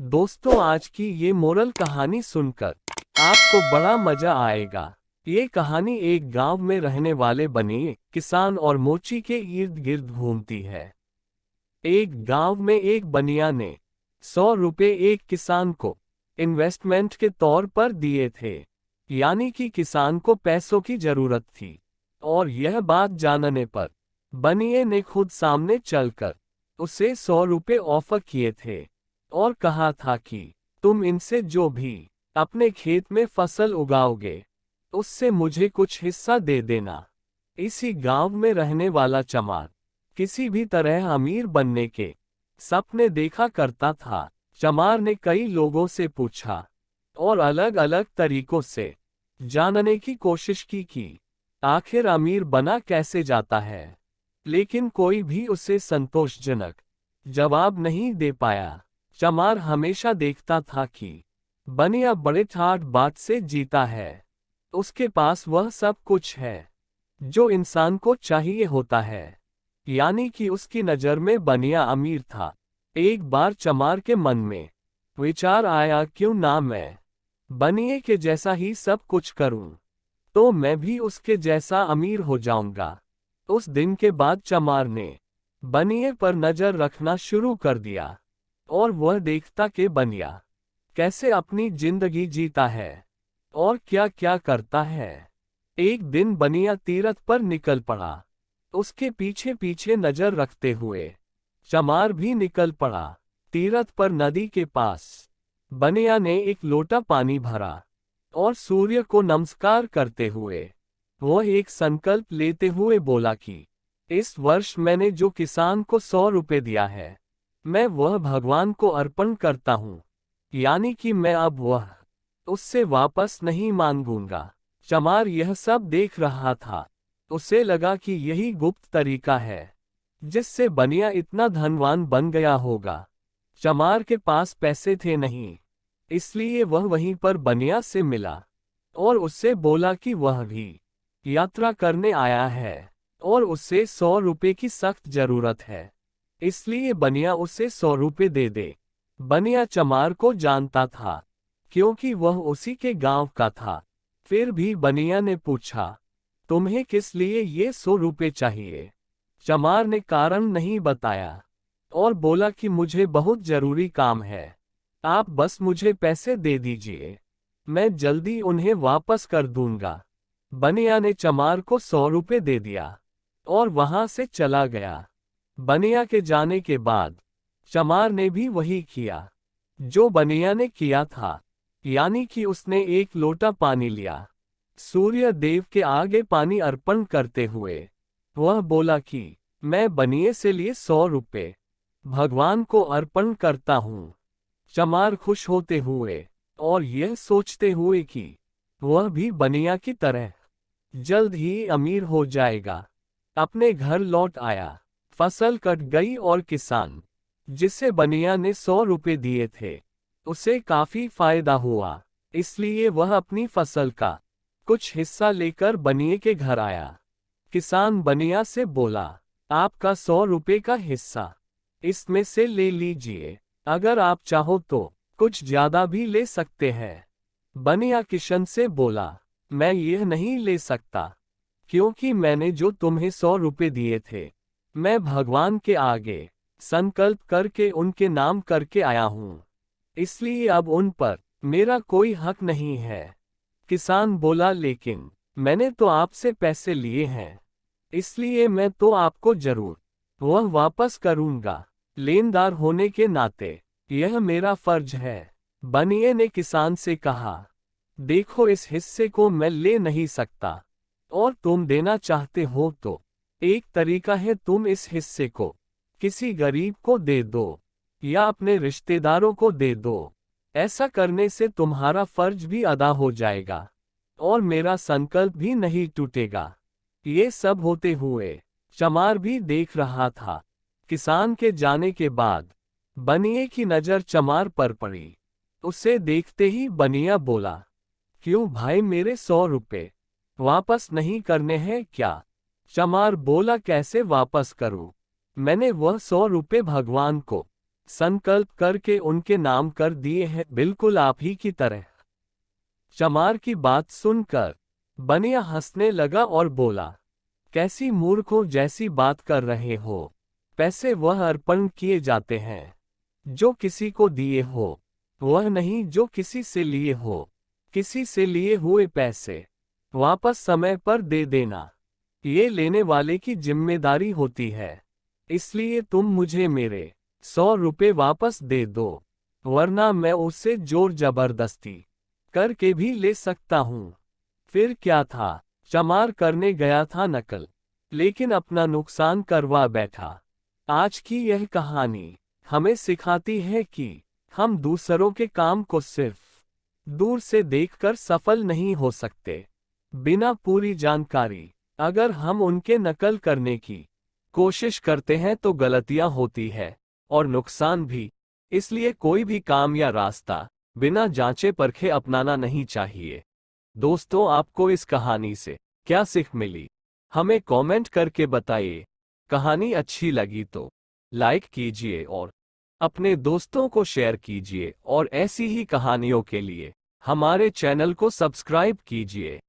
दोस्तों, आज की ये मोरल कहानी सुनकर आपको बड़ा मजा आएगा। ये कहानी एक गांव में रहने वाले बनिए किसान और मोची के इर्द गिर्द घूमती है। एक गांव में एक बनिया ने 100 रुपए एक किसान को इन्वेस्टमेंट के तौर पर दिए थे। यानी कि किसान को पैसों की जरूरत थी और यह बात जानने पर बनिए ने खुद सामने चलकर उसे 100 रुपए ऑफर किए थे और कहा था कि तुम इनसे जो भी अपने खेत में फसल उगाओगे उससे मुझे कुछ हिस्सा दे देना। इसी गांव में रहने वाला चमार किसी भी तरह अमीर बनने के सपने देखा करता था। चमार ने कई लोगों से पूछा और अलग अलग तरीकों से जानने की कोशिश की कि आखिर अमीर बना कैसे जाता है, लेकिन कोई भी उसे संतोषजनक जवाब नहीं दे पाया। चमार हमेशा देखता था कि बनिया बड़े ठाठ बाट से जीता है। उसके पास वह सब कुछ है जो इंसान को चाहिए होता है, यानी कि उसकी नज़र में बनिया अमीर था। एक बार चमार के मन में विचार आया, क्यों ना मैं बनिए के जैसा ही सब कुछ करूं, तो मैं भी उसके जैसा अमीर हो जाऊंगा। उस दिन के बाद चमार ने बनिए पर नजर रखना शुरू कर दिया और वह देखता कि बनिया कैसे अपनी जिंदगी जीता है और क्या क्या करता है। एक दिन बनिया तीरथ पर निकल पड़ा। उसके पीछे पीछे नजर रखते हुए चमार भी निकल पड़ा। तीरथ पर नदी के पास बनिया ने एक लोटा पानी भरा और सूर्य को नमस्कार करते हुए वह एक संकल्प लेते हुए बोला कि इस वर्ष मैंने जो किसान को 100 रुपए दिया है, मैं वह भगवान को अर्पण करता हूँ। यानी कि मैं अब वह उससे वापस नहीं मांगूंगा। चमार यह सब देख रहा था। उसे लगा कि यही गुप्त तरीका है जिससे बनिया इतना धनवान बन गया होगा। चमार के पास पैसे थे नहीं, इसलिए वह वहीं पर बनिया से मिला और उससे बोला कि वह भी यात्रा करने आया है और उसे 100 रुपए की सख्त जरूरत है, इसलिए बनिया उसे 100 रुपए दे दे। बनिया चमार को जानता था क्योंकि वह उसी के गांव का था। फिर भी बनिया ने पूछा, तुम्हें किस लिए ये 100 रुपए चाहिए? चमार ने कारण नहीं बताया और बोला कि मुझे बहुत जरूरी काम है, आप बस मुझे पैसे दे दीजिए, मैं जल्दी उन्हें वापस कर दूंगा। बनिया ने चमार को 100 रुपए दे दिया और वहां से चला गया। बनिया के जाने के बाद चमार ने भी वही किया जो बनिया ने किया था, यानी कि उसने एक लोटा पानी लिया। सूर्य देव के आगे पानी अर्पण करते हुए वह बोला कि मैं बनिए से लिए 100 रुपए भगवान को अर्पण करता हूँ। चमार खुश होते हुए और यह सोचते हुए कि वह भी बनिया की तरह जल्द ही अमीर हो जाएगा, अपने घर लौट आया। फसल कट गई और किसान जिसे बनिया ने 100 रुपए दिए थे उसे काफी फायदा हुआ, इसलिए वह अपनी फसल का कुछ हिस्सा लेकर बनिए के घर आया। किसान बनिया से बोला, आपका 100 रुपए का हिस्सा इसमें से ले लीजिए, अगर आप चाहो तो कुछ ज्यादा भी ले सकते हैं। बनिया किशन से बोला, मैं यह नहीं ले सकता क्योंकि मैंने जो तुम्हें 100 रुपए दिए थे मैं भगवान के आगे संकल्प करके उनके नाम करके आया हूँ, इसलिए अब उन पर मेरा कोई हक नहीं है। किसान बोला, लेकिन मैंने तो आपसे पैसे लिए हैं, इसलिए मैं तो आपको जरूर वह वापस करूंगा। लेनदार होने के नाते यह मेरा फर्ज है। बनिए ने किसान से कहा, देखो इस हिस्से को मैं ले नहीं सकता और तुम देना चाहते हो तो एक तरीका है, तुम इस हिस्से को किसी गरीब को दे दो या अपने रिश्तेदारों को दे दो। ऐसा करने से तुम्हारा फर्ज भी अदा हो जाएगा और मेरा संकल्प भी नहीं टूटेगा। ये सब होते हुए चमार भी देख रहा था। किसान के जाने के बाद बनिए की नज़र चमार पर पड़ी। उसे देखते ही बनिया बोला, क्यों भाई, मेरे 100 रुपए वापस नहीं करने हैं क्या? चमार बोला, कैसे वापस करूं? मैंने वह 100 रुपए भगवान को संकल्प करके उनके नाम कर दिए हैं, बिल्कुल आप ही की तरह। चमार की बात सुनकर बनिया हंसने लगा और बोला, कैसी मूर्खों जैसी बात कर रहे हो। पैसे वह अर्पण किए जाते हैं जो किसी को दिए हो, वह नहीं जो किसी से लिए हो। किसी से लिए हुए पैसे वापस समय पर दे देना, ये लेने वाले की जिम्मेदारी होती है। इसलिए तुम मुझे मेरे 100 रुपए वापस दे दो, वरना मैं उससे जोर जबरदस्ती करके भी ले सकता हूँ। फिर क्या था, चमार करने गया था नकल, लेकिन अपना नुकसान करवा बैठा। आज की यह कहानी हमें सिखाती है कि हम दूसरों के काम को सिर्फ दूर से देखकर सफल नहीं हो सकते। बिना पूरी जानकारी अगर हम उनके नकल करने की कोशिश करते हैं तो गलतियां होती है और नुकसान भी। इसलिए कोई भी काम या रास्ता बिना जांचे परखे अपनाना नहीं चाहिए। दोस्तों, आपको इस कहानी से क्या सीख मिली, हमें कमेंट करके बताइए। कहानी अच्छी लगी तो लाइक कीजिए और अपने दोस्तों को शेयर कीजिए, और ऐसी ही कहानियों के लिए हमारे चैनल को सब्सक्राइब कीजिए।